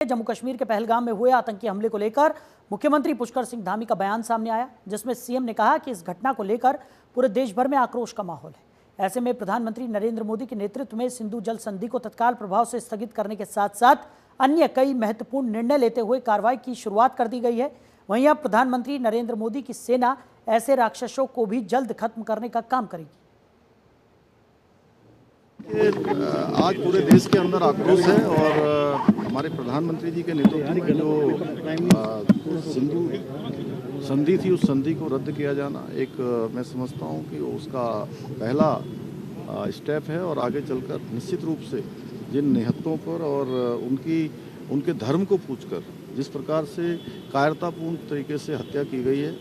जम्मू कश्मीर के पहलगाम में हुए आतंकी हमले को लेकर मुख्यमंत्री पुष्कर सिंह धामी का बयान सामने आया, जिसमें सीएम ने कहा कि इस घटना को लेकर पूरे देश भर में आक्रोश का माहौल है। ऐसे में प्रधानमंत्री नरेंद्र मोदी के नेतृत्व में सिंधु जल संधि को तत्काल प्रभाव से स्थगित करने के साथ साथ अन्य कई महत्वपूर्ण निर्णय लेते हुए कार्रवाई की शुरुआत कर दी गई है। वहीं अब प्रधानमंत्री नरेंद्र मोदी की सेना ऐसे राक्षसों को भी जल्द खत्म करने का काम करेगी। आज पूरे देश के अंदर आक्रोश है और हमारे प्रधानमंत्री जी के नेतृत्व में जो सिंधु संधि थी उस संधि को रद्द किया जाना एक मैं समझता हूं कि उसका पहला स्टेप है और आगे चलकर निश्चित रूप से जिन निहत्तों पर और उनके धर्म को पूछकर जिस प्रकार से कायरतापूर्ण तरीके से हत्या की गई है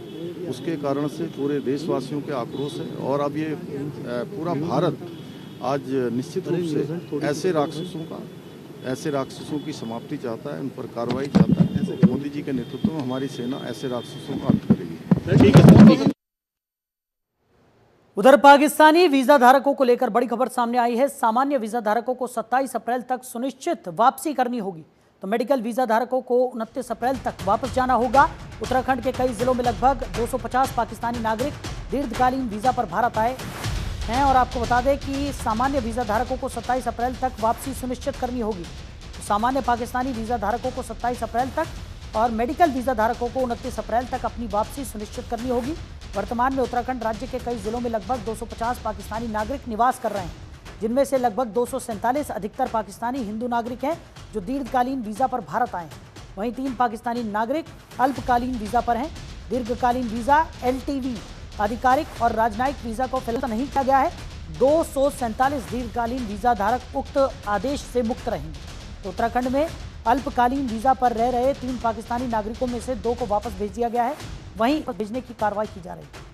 उसके कारण से पूरे देशवासियों के आक्रोश है और अब ये पूरा भारत आज निश्चित रूप से ऐसे राक्षसों की समाप्ति चाहता है, उन पर कार्रवाई चाहता है। मोदी जी के नेतृत्व में हमारी सेना ऐसे राक्षसों का अंत करेगी। उधर पाकिस्तानी वीजा धारकों को लेकर बड़ी खबर सामने आई है। सामान्य वीजा धारकों को 27 अप्रैल तक सुनिश्चित वापसी करनी होगी, तो मेडिकल वीजा धारकों को 29 अप्रैल तक वापस जाना होगा। उत्तराखंड के कई जिलों में लगभग 250 पाकिस्तानी नागरिक दीर्घकालीन वीजा पर भारत आए हैं और आपको बता दें कि सामान्य वीजा धारकों को 27 अप्रैल तक वापसी सुनिश्चित करनी होगी। तो सामान्य पाकिस्तानी वीजा धारकों को 27 अप्रैल तक और मेडिकल वीजा धारकों को 29 अप्रैल तक अपनी वापसी सुनिश्चित करनी होगी। वर्तमान में उत्तराखंड राज्य के कई जिलों में लगभग 250 पाकिस्तानी नागरिक निवास कर रहे हैं, जिनमें से लगभग 247 अधिकतर पाकिस्तानी हिंदू नागरिक हैं जो दीर्घकालीन वीजा पर भारत आए हैं। वहीं 3 पाकिस्तानी नागरिक अल्पकालीन वीजा पर हैं। दीर्घकालीन वीजा LTV आधिकारिक और राजनयिक वीजा को फिलहाल नहीं किया गया है। 247 दीर्घकालीन वीजा धारक उक्त आदेश से मुक्त रहेंगे। तो उत्तराखंड में अल्पकालीन वीजा पर रह रहे 3 पाकिस्तानी नागरिकों में से 2 को वापस भेज दिया गया है, वहीं भेजने की कार्रवाई की जा रही है।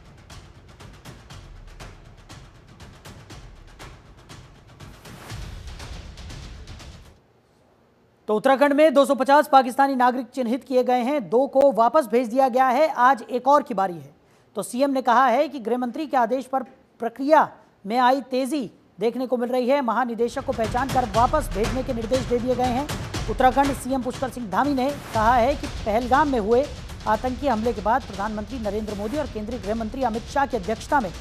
तो उत्तराखंड में 250 पाकिस्तानी नागरिक चिन्हित किए गए हैं, 2 को वापस भेज दिया गया है। आज एक और की बारी है। तो सीएम ने कहा है कि गृह मंत्री के आदेश पर प्रक्रिया में आई तेजी देखने को मिल रही है। महानिदेशक को पहचान कर वापस भेजने के निर्देश दे दिए गए हैं। उत्तराखंड सीएम पुष्कर सिंह धामी ने कहा है कि पहलगाम में हुए आतंकी हमले के बाद प्रधानमंत्री नरेंद्र मोदी और केंद्रीय गृह मंत्री अमित शाह की अध्यक्षता में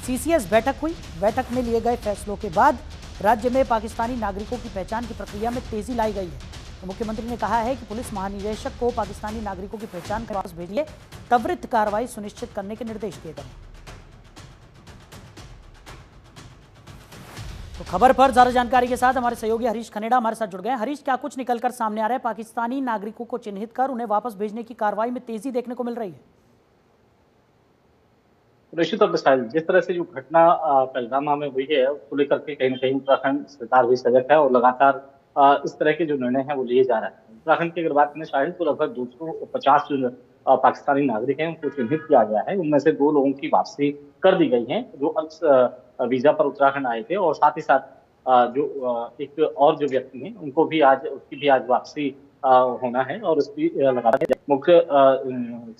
CCS बैठक हुई। बैठक में लिए गए फैसलों के बाद राज्य में पाकिस्तानी नागरिकों की पहचान की प्रक्रिया में तेजी लाई गई है। तो मुख्यमंत्री ने कहा है कि पुलिस महानिदेशक को पाकिस्तानी नागरिकों की पहचान कर वापस भेजिए, त्वरित कार्रवाई सुनिश्चित करने के निर्देश दिए गए। तो खबर पर ज्यादा जानकारी के साथ हमारे सहयोगी हरीश खनेड़ा हमारे साथ जुड़ गए। हरीश, क्या कुछ निकलकर सामने आ रहा है? पाकिस्तानी नागरिकों को चिन्हित कर उन्हें वापस भेजने की कार्रवाई में तेजी देखने को मिल रही है। निश्चित तौर पर जिस तरह से जो घटना पहलगाम में हुई है उसको लेकर के कहीं न कहीं उत्तराखंड सरकार भी सजग है और लगातार इस तरह के जो निर्णय हैं वो लिए जा रहे हैं। उत्तराखंड की अगर बात करें शाहिद, तो लगभग 250 जो पाकिस्तानी नागरिक हैं उनको चिन्हित किया गया है। उनमें से 2 लोगों की वापसी कर दी गई है जो वीजा पर उत्तराखंड आए थे, और साथ ही साथ जो एक और जो व्यक्ति हैं उसकी भी आज वापसी होना है। और उसकी लगातार मुख्य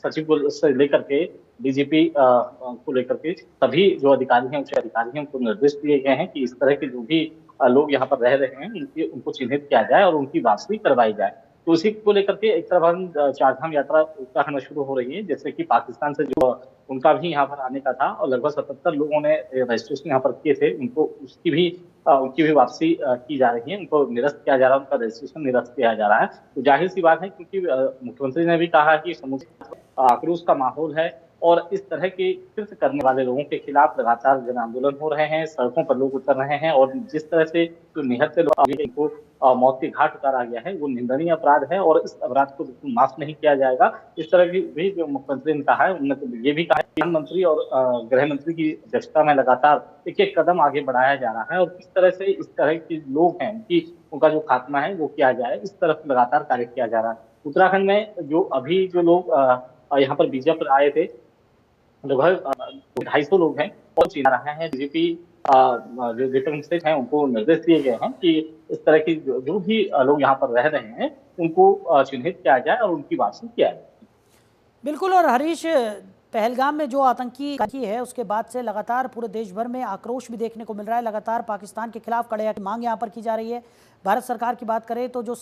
सचिव को लेकर के DGP को लेकर के सभी जो अधिकारी हैं, उच्च अधिकारी हैं, उनको निर्देश दिए गए हैं कि इस तरह के जो भी लोग यहाँ पर रह रहे हैं उनको चिन्हित किया जाए और उनकी वापसी करवाई जाए। तो उसी को लेकर के एक तरह चारधाम यात्रा उत्तराखंड में शुरू हो रही है, जैसे कि पाकिस्तान से जो उनका भी यहाँ पर आने का था और लगभग 77 लोगों ने रजिस्ट्रेशन यहाँ पर किए थे, उनकी भी वापसी की जा रही है। उनको निरस्त किया जा रहा है, उनका रजिस्ट्रेशन निरस्त किया जा रहा है। तो जाहिर सी बात है, क्योंकि मुख्यमंत्री ने भी कहा कि समुचित आक्रोश का माहौल है और इस तरह के कृत्य करने वाले लोगों के खिलाफ लगातार जन आंदोलन हो रहे हैं, सड़कों पर लोग उतर रहे हैं और जिस तरह से जो निहत्थे लोग को मौत के घाट उतारा गया है वो निंदनीय अपराध है और इस अपराध को बिल्कुल माफ नहीं किया जाएगा। इस तरह की भी जो मुख्यमंत्री ने कहा है, उन्होंने तो ये भी कहा है प्रधानमंत्री और गृह मंत्री की अध्यक्षता में लगातार एक कदम आगे बढ़ाया जा रहा है और किस तरह से इस तरह के लोग हैं उनका जो खात्मा है वो किया जाए, इस तरफ लगातार कार्य किया जा रहा है। उत्तराखंड में जो लोग यहाँ पर वीजा पर आए थे, लगभग 250 लोग हैं और चिन्ह रहे हैं। DGP जो डिफेंस मिनिस्टर हैं उनको निर्देश दिए गए हैं कि इस तरह की जो भी लोग यहाँ पर रह रहे हैं उनको चिन्हित किया जाए और उनकी वापसी किया जाए। बिल्कुल। और हरीश, पहलगाम में जो आतंकी है उसके बाद से लगातार पूरे देश भर में आक्रोश भी देखने को मिल रहा है। लगातार पाकिस्तान के खिलाफ कड़े मांग यहाँ पर की जा रही है। भारत सरकार की बात करें तो जो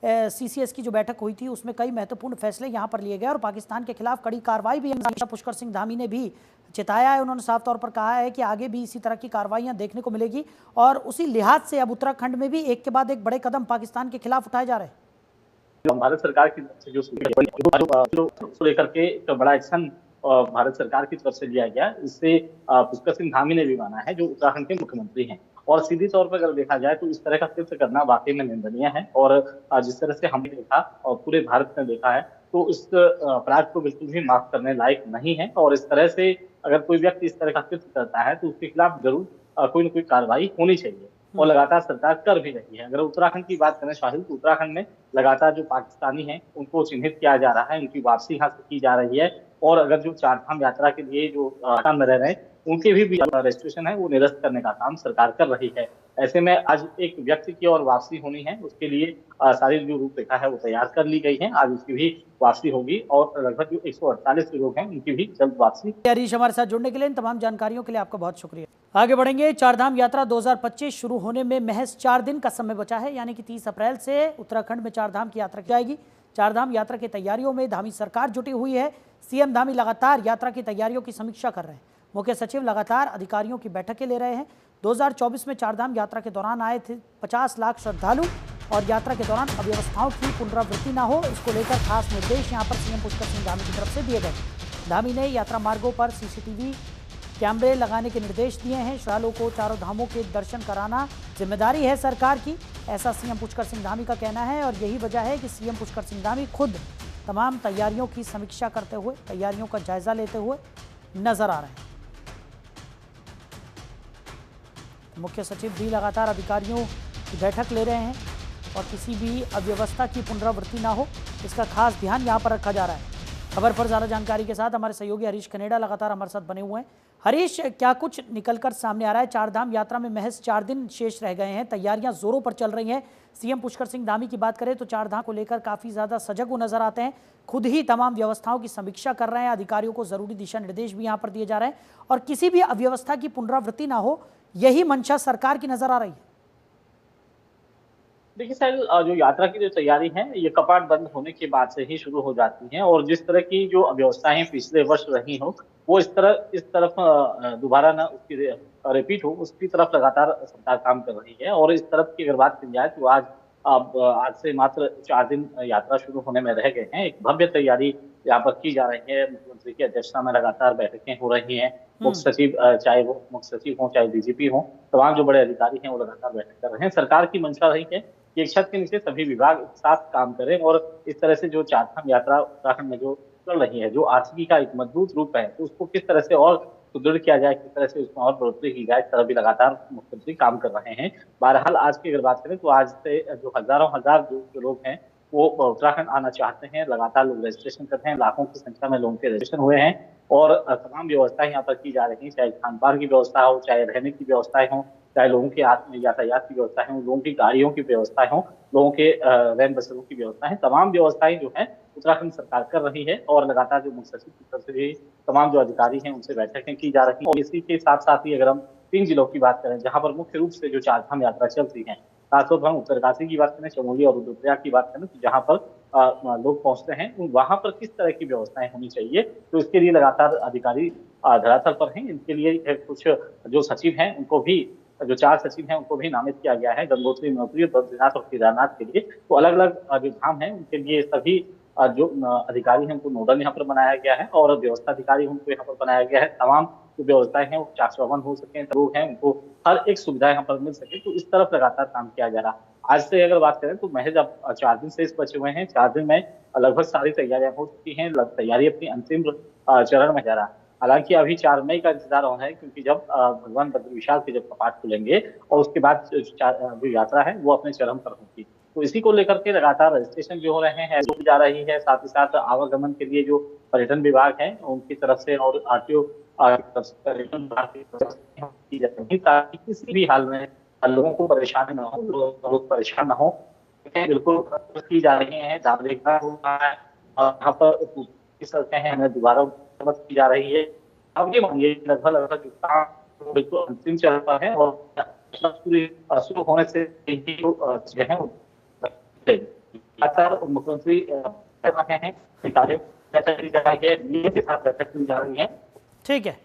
CCS की जो बैठक हुई थी उसमें कई महत्वपूर्ण फैसले यहाँ पर लिए गए और पाकिस्तान के खिलाफ कड़ी कार्रवाई भी पुष्कर सिंह धामी ने भी चिताया है। उन्होंने साफ तौर पर कहा है कि आगे भी इसी तरह की कार्रवाइयाँ देखने को मिलेगी और उसी लिहाज से अब उत्तराखंड में भी एक के बाद एक बड़े कदम पाकिस्तान के खिलाफ उठाए जा रहे हैं। भारत सरकार की तरफ से जो लेकर के एक बड़ा एक्शन भारत सरकार की तरफ से लिया गया, इससे पुष्कर सिंह धामी ने भी माना है, जो उत्तराखंड के मुख्यमंत्री हैं। और सीधी तौर पर अगर देखा जाए तो इस तरह का कृत्य करना वाकई में निंदनीय है और जिस तरह से हमने देखा और पूरे भारत ने देखा है, तो इस अपराध को बिल्कुल भी माफ करने लायक नहीं है। और इस तरह से अगर कोई व्यक्ति इस तरह का कृत्य करता है तो उसके खिलाफ जरूर कोई न कोई कार्रवाई होनी चाहिए और लगातार सरकार कर भी रही है। अगर उत्तराखंड की बात करें शाहिद, तो उत्तराखंड में लगातार जो पाकिस्तानी हैं उनको चिन्हित किया जा रहा है, उनकी वापसी यहाँ से की जा रही है। और अगर जो चारधाम यात्रा के लिए जो आसाम में रह रहे हैं उनके भी रजिस्ट्रेशन है वो निरस्त करने का काम सरकार कर रही है। ऐसे में आज एक व्यक्ति की और वापसी होनी है, उसके लिए सारी जो रूपरेखा है वो तैयार कर ली गई है। आज उसकी भी वापसी होगी और लगभग जो 148 लोग हैं उनकी भी जल्द वापसी। हरीश, हमारे साथ जुड़ने के लिए, इन तमाम जानकारियों के लिए आपका बहुत शुक्रिया। आगे बढ़ेंगे। चारधाम यात्रा 2025 शुरू होने में महज 4 दिन का समय बचा है, यानी कि 30 अप्रैल से उत्तराखंड में चारधाम की यात्रा की जाएगी। चारधाम यात्रा की तैयारियों में धामी सरकार जुटी हुई है। CM धामी लगातार यात्रा की तैयारियों की समीक्षा कर रहे हैं। मुख्य सचिव लगातार अधिकारियों की बैठकें ले रहे हैं। 2024 में चारधाम यात्रा के दौरान आए थे 50 लाख श्रद्धालु और यात्रा के दौरान अव्यवस्थाओं की पुनरावृत्ति न हो, इसको लेकर खास निर्देश यहां पर CM पुष्कर सिंह धामी की तरफ से दिए गए। धामी ने यात्रा मार्गों पर CCTV कैमरे लगाने के निर्देश दिए हैं। श्रद्धालुओं को चारों धामों के दर्शन कराना जिम्मेदारी है सरकार की, ऐसा CM पुष्कर सिंह धामी का कहना है। और यही वजह है कि CM पुष्कर सिंह धामी खुद तमाम तैयारियों की समीक्षा करते हुए, तैयारियों का जायजा लेते हुए नजर आ रहे हैं। मुख्य सचिव भी लगातार अधिकारियों की बैठक ले रहे हैं और किसी भी अव्यवस्था की पुनरावृत्ति ना हो, इसका खास ध्यान यहां पर रखा जा रहा है। खबर पर ज़्यादा जानकारी के साथ हमारे सहयोगी हरीश कनेडा लगातार हमारे साथ बने हुए हैं। हरीश, क्या कुछ निकलकर सामने आ रहा है? चारधाम यात्रा में महज 4 दिन शेष रह गए हैं, तैयारियां जोरों पर चल रही हैं। CM पुष्कर सिंह धामी की बात करें तो चारधाम को लेकर काफ़ी ज़्यादा सजग वो नजर आते हैं, खुद ही तमाम व्यवस्थाओं की समीक्षा कर रहे हैं, अधिकारियों को ज़रूरी दिशा निर्देश भी यहाँ पर दिए जा रहे हैं और किसी भी अव्यवस्था की पुनरावृत्ति ना हो, यही मंशा सरकार की नजर आ रही है। देखिए सर, जो यात्रा की जो तैयारी है ये कपाट बंद होने के बाद से ही शुरू हो जाती है और जिस तरह की जो अव्यवस्थाएं पिछले वर्ष रही हो वो इस तरफ दोबारा ना उसकी रिपीट हो, उसकी तरफ लगातार सरकार काम कर रही है। और इस तरफ की अगर बात की जाए तो आज से मात्र 4 दिन यात्रा शुरू होने में रह गए हैं। एक भव्य तैयारी यहाँ पर की जा रही है। मुख्यमंत्री की अध्यक्षता में लगातार बैठकें हो रही हैं। मुख्य सचिव, चाहे वो मुख्य सचिव हो चाहे DGP हो, तमाम जो बड़े अधिकारी हैं वो लगातार बैठक कर रहे हैं। सरकार की मंशा रही है कि एक छत के नीचे सभी विभाग एक साथ काम करें और इस तरह से जो चारधाम यात्रा उत्तराखंड में जो चल रही है, जो आर्थिकी का एक मजबूत रूप है, तो उसको किस तरह से और सुदृढ़ किया जाए, किस तरह से उसमें और बढ़ोतरी की जाए, इस तरह भी लगातार मुख्यमंत्री काम कर रहे हैं। बहरहाल आज की अगर बात करें तो आज से जो हजार जो लोग हैं वो उत्तराखंड आना चाहते हैं, लगातार लोग रजिस्ट्रेशन कर रहे हैं। लाखों की संख्या में लोगों के रजिस्ट्रेशन हुए हैं और तमाम व्यवस्थाएं यहाँ पर की जा रही हैं, चाहे खान पान की व्यवस्था हो, चाहे रहने की व्यवस्थाएं हो, चाहे लोगों के यातायात की व्यवस्था है, लोगों की गाड़ियों की व्यवस्था हो, लोगों के रैन बसेरों की व्यवस्था है, तमाम व्यवस्थाएं जो है उत्तराखंड सरकार कर रही है। और लगातार जो मुख्य सचिव की तरफ से भी तमाम जो अधिकारी हैं उनसे बैठकें की जा रही हैं। और इसी के साथ साथ ही अगर हम 3 जिलों की बात करें जहां पर मुख्य रूप से जो चारधाम यात्रा चलती है, खासतौर पर हम उत्तरकाशी की बात करें, चमोली और रुद्रप्रयाग की बात करें, तो जहां पर लोग पहुंचते हैं वहां पर किस तरह की व्यवस्थाएं होनी चाहिए, तो इसके लिए लगातार अधिकारी धरातल पर हैं। इनके लिए कुछ जो सचिव हैं उनको भी, जो 4 सचिव हैं उनको भी नामित किया गया है गंगोत्री, यमुनोत्री, बद्रीनाथ और केदारनाथ के लिए। तो अलग अलग जो धाम है उनके लिए सभी जो अधिकारी हैं उनको नोडल यहाँ पर बनाया गया है और व्यवस्था अधिकारी उनको यहाँ पर बनाया गया है। तमाम जो व्यवस्थाएं हैं वो चाकचौबंद हो सके, लोग हैं उनको हर एक सुविधा यहाँ पर मिल सके, तो इस तरफ लगातार काम किया जा रहा है। आज से अगर बात करें तो महज अब 4 दिन से बचे हुए हैं। 4 दिन में लगभग सारी तैयारियां हो चुकी हैं, तैयारी अपनी अंतिम चरण में जा रहा है। हालांकि अभी 4 मई का इंतजार हो रहा है, क्योंकि जब भगवान बद्र विशाल के जब कपाट खुलेंगे और उसके बाद जो यात्रा है वो अपने चरम पर होगी, तो इसी को लेकर के लगातार रजिस्ट्रेशन जो हो रहे हैं जा रही है। साथ ही साथ आवागमन के लिए जो पर्यटन विभाग है उनकी तरफ से और RTO पर्यटन विभाग की तरफ से की जा रही है, ताकि किसी भी हाल में लोगों को परेशानी न हो, लोग परेशान न हो। बिल्कुल की जा रही है, दावरेखा हो रहा है और यहाँ पर सड़कें हैं हमें दोबारा मत की जा रही है। अब ये मानिए लगभग काम बिल्कुल अंतिम चरण पर है और पूरी शुरू होने से जो है लगातार मुख्यमंत्री कर रहे हैं, कार्य चर्चा की जा रही है, डीए के साथ चर्चा की जा रही है। ठीक है,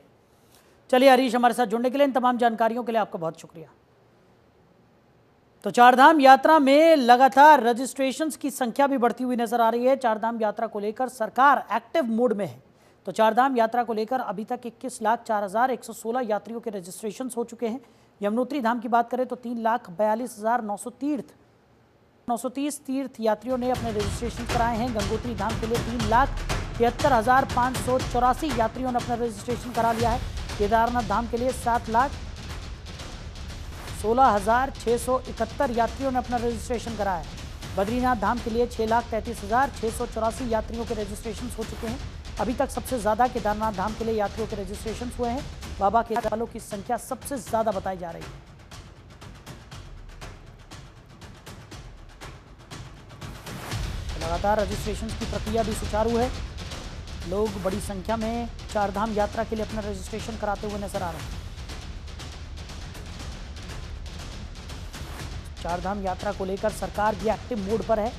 चलिए हरीश, हमारे साथ जुड़ने के लिए, इन तमाम जानकारियों के लिए आपका बहुत शुक्रिया। तो चारधाम यात्रा में लगातार रजिस्ट्रेशंस की संख्या भी बढ़ती हुई नजर आ रही है। चारधाम यात्रा को लेकर सरकार एक्टिव मोड में है। तो चारधाम यात्रा को लेकर अभी तक 21,04,116 यात्रियों के रजिस्ट्रेशंस हो चुके हैं। यमुनोत्री धाम की बात करें तो 3,42,930 तीर्थ यात्रियों ने अपने रजिस्ट्रेशन कराए हैं। गंगोत्री धाम के लिए 3,73,584 यात्रियों ने अपना रजिस्ट्रेशन करा लिया है। केदारनाथ धाम के लिए 7,16,671 यात्रियों ने अपना रजिस्ट्रेशन कराया है। बद्रीनाथ धाम के लिए 6,33,684 यात्रियों के रजिस्ट्रेशन हो चुके हैं। अभी तक सबसे ज़्यादा केदारनाथ धाम के लिए यात्रियों के रजिस्ट्रेशन हुए हैं। बाबा के वालों की संख्या सबसे ज़्यादा बताई जा रही है। लगातार रजिस्ट्रेशन की प्रक्रिया भी सुचारू है। लोग बड़ी संख्या में चारधाम यात्रा के लिए अपना रजिस्ट्रेशन कराते हुए नजर आ रहे हैं। चारधाम यात्रा को लेकर सरकार भी एक्टिव मोड पर है।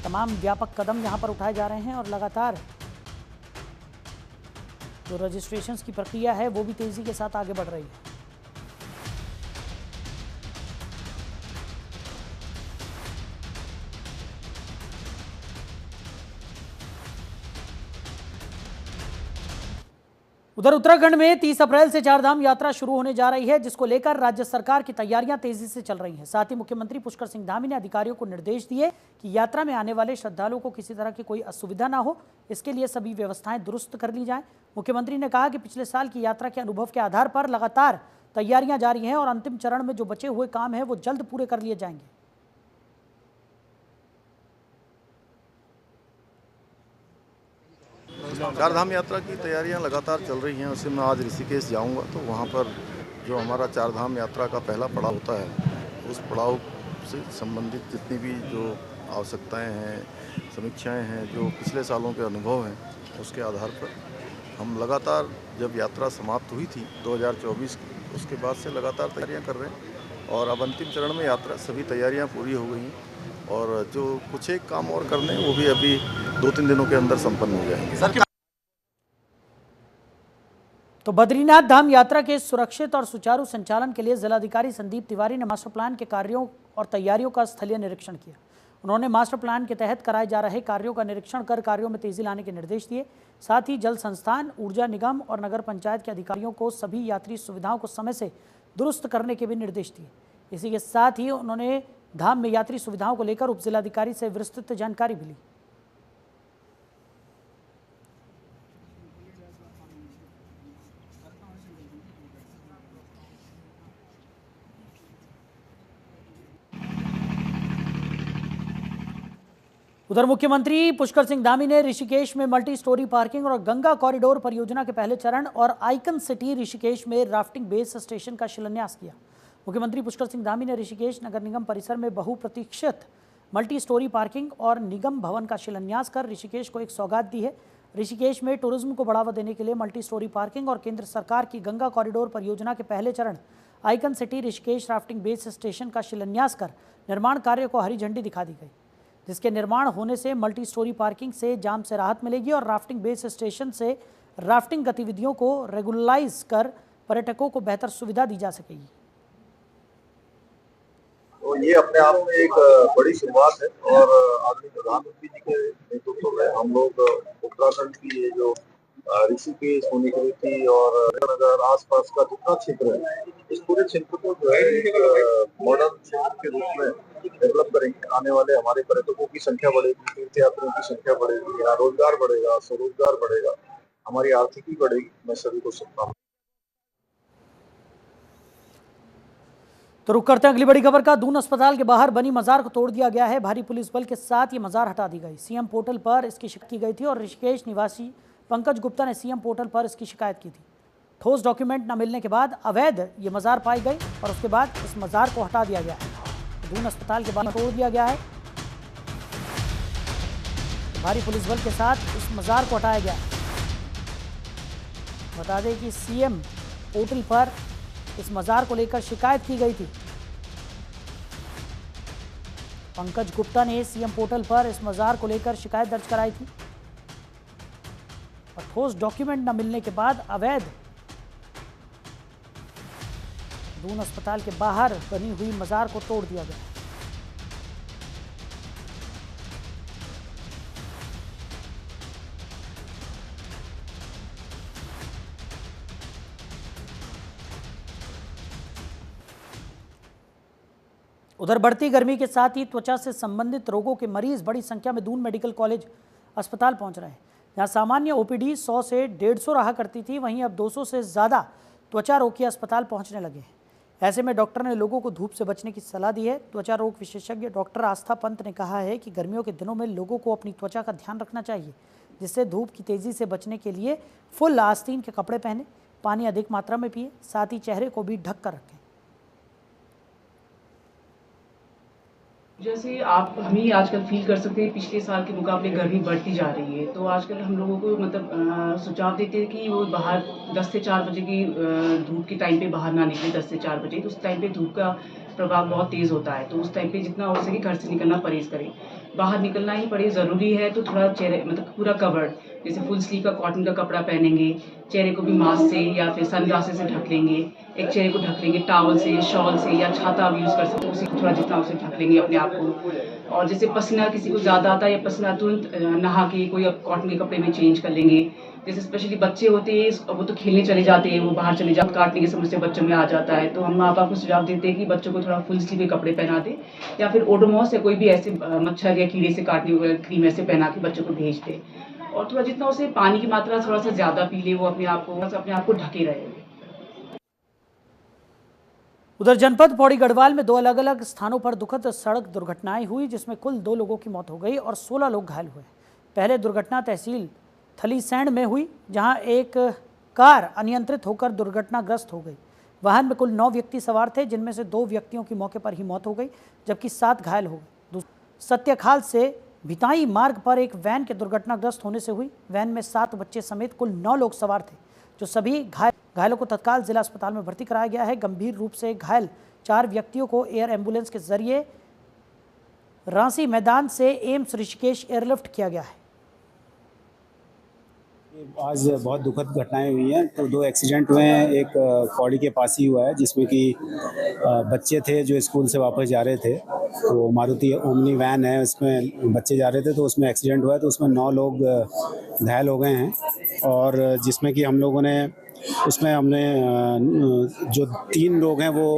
तमाम व्यापक कदम यहां पर उठाए जा रहे हैं और लगातार जो रजिस्ट्रेशंस की प्रक्रिया है वो भी तेजी के साथ आगे बढ़ रही है। उधर उत्तराखंड में 30 अप्रैल से चारधाम यात्रा शुरू होने जा रही है, जिसको लेकर राज्य सरकार की तैयारियां तेजी से चल रही हैं। साथ ही मुख्यमंत्री पुष्कर सिंह धामी ने अधिकारियों को निर्देश दिए कि यात्रा में आने वाले श्रद्धालुओं को किसी तरह की कोई असुविधा ना हो, इसके लिए सभी व्यवस्थाएं दुरुस्त कर ली जाएं। मुख्यमंत्री ने कहा कि पिछले साल की यात्रा के अनुभव के आधार पर लगातार तैयारियां जारी हैं और अंतिम चरण में जो बचे हुए काम हैं वो जल्द पूरे कर लिए जाएंगे। चारधाम यात्रा की तैयारियां लगातार चल रही हैं। वैसे मैं आज ऋषिकेश जाऊंगा तो वहां पर जो हमारा चारधाम यात्रा का पहला पड़ाव होता है, उस पड़ाव से संबंधित जितनी भी जो आवश्यकताएं हैं, समीक्षाएं हैं, जो पिछले सालों के अनुभव हैं, उसके आधार पर हम लगातार, जब यात्रा समाप्त हुई थी 2024 की, उसके बाद से लगातार तैयारियाँ कर रहे हैं और अब अंतिम चरण में यात्रा सभी तैयारियाँ पूरी हो गई हैं और जो कुछ एक काम और करने हैं वो भी अभी 2-3 दिनों के अंदर संपन्न हो जाएंगे। तो बद्रीनाथ धाम यात्रा के सुरक्षित और सुचारू संचालन के लिए जिलाधिकारी संदीप तिवारी ने मास्टर प्लान के कार्यों और तैयारियों का स्थलीय निरीक्षण किया। उन्होंने मास्टर प्लान के तहत कराए जा रहे कार्यों का निरीक्षण कर कार्यों में तेजी लाने के निर्देश दिए। साथ ही जल संस्थान, ऊर्जा निगम और नगर पंचायत के अधिकारियों को सभी यात्री सुविधाओं को समय से दुरुस्त करने के भी निर्देश दिए। इसी के साथ ही उन्होंने धाम में यात्री सुविधाओं को लेकर उप जिलाधिकारी से विस्तृत जानकारी भी ली। उधर मुख्यमंत्री पुष्कर सिंह धामी ने ऋषिकेश में मल्टी स्टोरी पार्किंग और गंगा कॉरिडोर परियोजना के पहले चरण और आइकन सिटी ऋषिकेश में राफ्टिंग बेस स्टेशन का शिलान्यास किया। मुख्यमंत्री पुष्कर सिंह धामी ने ऋषिकेश नगर निगम परिसर में बहुप्रतीक्षित मल्टी स्टोरी पार्किंग और निगम भवन का शिलान्यास कर ऋषिकेश को एक सौगात दी है। ऋषिकेश में टूरिज्म को बढ़ावा देने के लिए मल्टी स्टोरी पार्किंग और केंद्र सरकार की गंगा कॉरिडोर परियोजना के पहले चरण icon city Rishikesh rafting base station का शिलान्यास कर निर्माण कार्य को हरी झंडी दिखा दी गई, जिसके निर्माण होने से मल्टी स्टोरी पार्किंग से जाम से राहत मिलेगी और राफ्टिंग बेस स्टेशन से राफ्टिंग गतिविधियों को रेगुलराइज कर पर्यटकों को बेहतर सुविधा दी जा सकेगी। तो ये अपने आप में एक बड़ी शुरुआत है और आदरणीय प्रधानमंत्री जी के नेतृत्व में हम लोग उत्तराखंड की ये जो ऋषिकेश, सोनीपत और नगर आसपास का जितना क्षेत्र है, इस पूरे क्षेत्र को जो है एक मॉडर्न क्षेत्र के रूप में डेवलप करेंगे। आने वाले हमारे पर्यटकों की संख्या बढ़ेगी, तीर्थयात्रियों की संख्या बढ़ेगी, यहाँ रोजगार बढ़ेगा, स्वरोजगार बढ़ेगा, हमारी आर्थिकी बढ़ेगी। मैं सभी को शुभकामनाएं। तो रुक करते हैं अगली बड़ी खबर का। दून अस्पताल के बाहर बनी मजार को तोड़ दिया गया है। भारी पुलिस बल के साथ ये मजार हटा दी गई। सीएम पोर्टल पर इसकी शिकायत की गई थी और ऋषिकेश निवासी पंकज गुप्ता ने सीएम पोर्टल पर इसकी शिकायत की थी। ठोस डॉक्यूमेंट न मिलने के बाद अवैध ये मजार पाई गई और उसके बाद इस मजार को हटा दिया गया है। दून अस्पताल के बाहर तोड़ दिया गया है। भारी पुलिस बल के साथ इस मजार को हटाया गया। बता दें कि सीएम पोर्टल पर इस मजार को लेकर शिकायत की गई थी पंकज गुप्ता ने सीएम पोर्टल पर इस मजार को लेकर शिकायत दर्ज कराई थी और ठोस डॉक्यूमेंट न मिलने के बाद अवैध दून अस्पताल के बाहर बनी हुई मजार को तोड़ दिया गया। उधर बढ़ती गर्मी के साथ ही त्वचा से संबंधित रोगों के मरीज बड़ी संख्या में दून मेडिकल कॉलेज अस्पताल पहुंच रहे हैं। यहाँ सामान्य ओपीडी 100 से 150 रहा करती थी, वहीं अब 200 से ज़्यादा त्वचा रोग के अस्पताल पहुंचने लगे हैं। ऐसे में डॉक्टर ने लोगों को धूप से बचने की सलाह दी है। त्वचा रोग विशेषज्ञ डॉक्टर आस्था पंत ने कहा है कि गर्मियों के दिनों में लोगों को अपनी त्वचा का ध्यान रखना चाहिए, जिससे धूप की तेज़ी से बचने के लिए फुल आस्तीन के कपड़े पहने, पानी अधिक मात्रा में पिए, साथ ही चेहरे को भी ढक कर रखें। जैसे आप हम ही आजकल फील कर सकते हैं, पिछले साल के मुकाबले गर्मी बढ़ती जा रही है, तो आजकल हम लोगों को मतलब सुझाव देते हैं कि वो बाहर 10 से 4 बजे की धूप के टाइम पे बाहर ना निकले। 10 से 4 बजे तो उस टाइम पे धूप का प्रभाव बहुत तेज़ होता है, तो उस टाइम पे जितना हो सके घर से निकलना परहेज करें। बाहर निकलना ही पड़े ज़रूरी है तो थोड़ा चेहरे मतलब पूरा कवर्ड, जैसे फुल स्लीव का कॉटन का कपड़ा पहनेंगे, चेहरे को भी मास्क से या फिर सनग्लासेस से ढक लेंगे, एक चेहरे को ढक लेंगे टॉवल से, शॉल से या छाता आप यूज़ कर सकते हैं, उसी को थोड़ा जितना उसे ढक लेंगे अपने आप को। और जैसे पसीना किसी को ज़्यादा आता है या पसीना तुरंत नहा के कोई अब कॉटन के कपड़े में चेंज कर लेंगे। जैसे स्पेशली बच्चे होते हैं वो तो खेलने चले जाते हैं, वो बाहर चले जाते, काटने की समस्या बच्चों में आ जाता है, तो हम माँ बाप को सुझाव देते हैं कि बच्चों को थोड़ा फुल स्लीव के कपड़े पहना दें या फिर ओडोमॉस या कोई भी ऐसे मच्छर या कीड़े से काटने वाले क्रीम ऐसे पहना के बच्चों को भेज दें। और थोड़ा जितना उसे पानी की मात्रा थोड़ा सा ज़्यादा पी ले, वो अपने आप को ढके रहे। उधर जनपद पौड़ी गढ़वाल में 2 अलग अलग स्थानों पर दुखद सड़क दुर्घटनाएं हुई, जिसमें कुल 2 लोगों की मौत हो गई और 16 लोग घायल हुए। पहले दुर्घटना तहसील थलीसैंण में हुई, जहां एक कार अनियंत्रित होकर दुर्घटनाग्रस्त हो गई। वाहन में कुल 9 व्यक्ति सवार थे, जिनमें से 2 व्यक्तियों की मौके पर ही मौत हो गई, जबकि 7 घायल हो गए। सत्यखाल से भिताई मार्ग पर एक वैन के दुर्घटनाग्रस्त होने से हुई। वैन में 7 बच्चे समेत कुल 9 लोग सवार थे, जो सभी घायलों को तत्काल जिला अस्पताल में भर्ती कराया गया है। गंभीर रूप से घायल 4 व्यक्तियों को एयर एम्बुलेंस के जरिए रांसी मैदान से एम्स ऋषिकेश एयरलिफ्ट किया गया है। आज बहुत दुखद घटनाएं हुई हैं। तो 2 एक्सीडेंट हुए हैं, एक पौड़ी के पास ही हुआ है, जिसमें कि बच्चे थे जो स्कूल से वापस जा रहे थे। तो मारुति ओमनी वैन है, उसमें बच्चे जा रहे थे, तो उसमें एक्सीडेंट हुआ है। तो उसमें 9 लोग घायल हो गए हैं, और जिसमें कि हमने जो 3 लोग हैं वो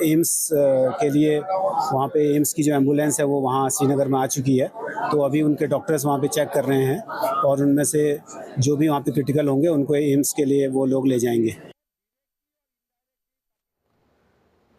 एम्स के लिए, वहाँ पे एम्स की जो एम्बुलेंस है वो वहाँ श्रीनगर में आ चुकी है। तो अभी उनके डॉक्टर्स वहाँ पे चेक कर रहे हैं, और उनमें से जो भी वहाँ पे क्रिटिकल होंगे उनको एम्स के लिए वो लोग ले जाएंगे।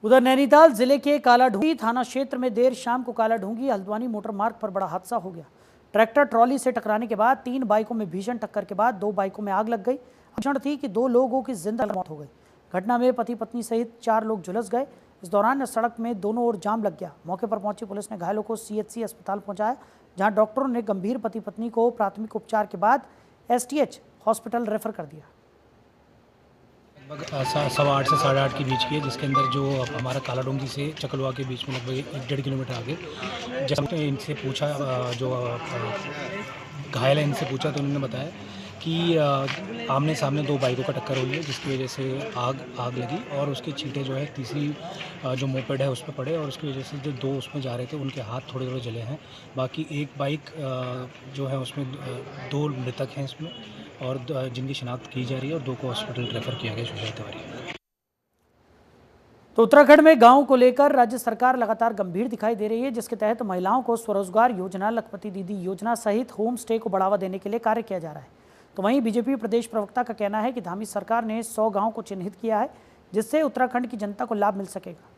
उधर नैनीताल जिले के कालाढूंगी थाना क्षेत्र में देर शाम को कालाढूंगी हल्द्वानी मोटर मार्ग पर बड़ा हादसा हो गया। ट्रैक्टर ट्रॉली से टकराने के बाद 3 बाइकों में भीषण टक्कर के बाद 2 बाइकों में आग लग गई। भीषण थी कि 2 लोगों की जिंदा मौत हो गई। घटना में पति पत्नी सहित 4 लोग झुलस गए। इस दौरान सड़क में दोनों ओर जाम लग गया। मौके पर पहुंची पुलिस ने घायलों को CHC अस्पताल पहुंचाया, जहां डॉक्टरों ने गंभीर पति पत्नी को प्राथमिक उपचार के बाद STH हॉस्पिटल रेफर कर दिया। लगभग 8:15 से 8:30 के बीच की है, जिसके अंदर जो हमारा कालाडोंगी से चकलवा के बीच में लगभग 1-1.5 किलोमीटर आगे, जब इनसे पूछा, जो घायल है इनसे पूछा, तो उन्होंने बताया कि आमने सामने 2 बाइकों का टक्कर हुई है, जिसकी वजह से आग लगी, और उसके छींटे जो है तीसरी जो मोपेड है उस पर पड़े, और उसकी वजह से जो 2 उसमें जा रहे थे उनके हाथ थोड़े जले हैं। बाकी एक बाइक जो है उसमें 2 मृतक हैं इसमें, और जिनकी शिनाख्त की जा रही है, और 2 को हॉस्पिटल रेफर किया गया सुशांत तिवारी। तो उत्तराखंड में गांव को लेकर राज्य सरकार लगातार गंभीर दिखाई दे रही है, जिसके तहत महिलाओं को स्वरोजगार योजना, लखपति दीदी योजना सहित होम स्टे को बढ़ावा देने के लिए कार्य किया जा रहा है। तो वहीं बीजेपी प्रदेश प्रवक्ता का कहना है कि धामी सरकार ने 100 गांव को चिन्हित किया है, जिससे उत्तराखंड की जनता को लाभ मिल सकेगा।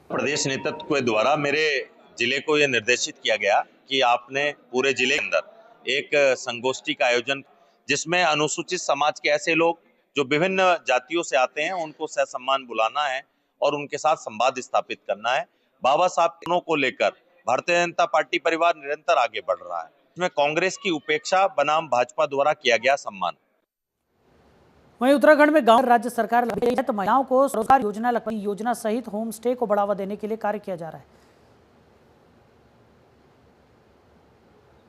प्रदेश नेतृत्व के द्वारा मेरे जिले को यह निर्देशित किया गया कि आपने पूरे जिले के अंदर एक संगोष्ठी का आयोजन, जिसमें अनुसूचित समाज के ऐसे लोग जो विभिन्न जातियों से आते हैं उनको ससम्मान बुलाना है और उनके साथ संवाद स्थापित करना है। बाबा साहब को लेकर भारतीय जनता पार्टी परिवार निरंतर आगे बढ़ रहा है। इसमें कांग्रेस की उपेक्षा बनाम भाजपा द्वारा किया गया सम्मान। वहीं उत्तराखंड में गांव राज्य सरकार लगी है तो महिलाओं को रोजगार योजना, लखपति योजना सहित होम स्टे को बढ़ावा देने के लिए कार्य किया जा रहा है।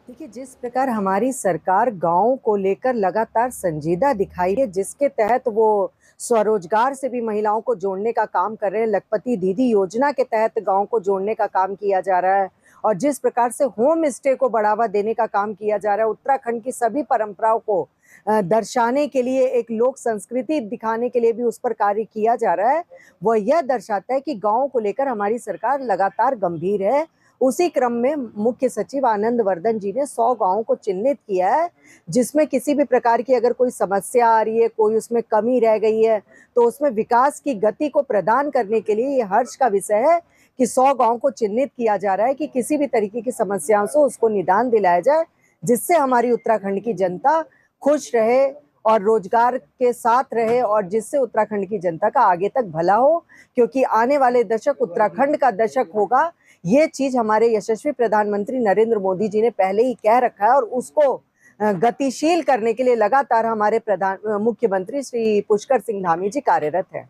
देखिए, जिस प्रकार हमारी सरकार गांव को लेकर लगातार संजीदा दिखाई है, जिसके तहत वो स्वरोजगार से भी महिलाओं को जोड़ने का काम कर रहे हैं, लखपति दीदी योजना के तहत गांव को जोड़ने का काम किया जा रहा है, और जिस प्रकार से होम स्टे को बढ़ावा देने का काम किया जा रहा है, उत्तराखंड की सभी परंपराओं को दर्शाने के लिए, एक लोक संस्कृति दिखाने के लिए भी उस पर कार्य किया जा रहा है। वह यह दर्शाता है कि गाँव को लेकर हमारी सरकार लगातार गंभीर है। उसी क्रम में मुख्य सचिव आनंद वर्धन जी ने 100 गांवों को चिन्हित किया है, जिसमें किसी भी प्रकार की अगर कोई समस्या आ रही है, कोई उसमें कमी रह गई है, तो उसमें विकास की गति को प्रदान करने के लिए ये हर्ष का विषय है कि 100 गांव को चिन्हित किया जा रहा है कि किसी भी तरीके की समस्याओं से उसको निदान दिलाया जाए, जिससे हमारी उत्तराखंड की जनता खुश रहे और रोजगार के साथ रहे, और जिससे उत्तराखंड की जनता का आगे तक भला हो, क्योंकि आने वाले दशक उत्तराखंड का दशक होगा। ये चीज हमारे यशस्वी प्रधानमंत्री नरेंद्र मोदी जी ने पहले ही कह रखा है, और उसको गतिशील करने के लिए लगातार हमारे मुख्यमंत्री श्री पुष्कर सिंह धामी जी कार्यरत है।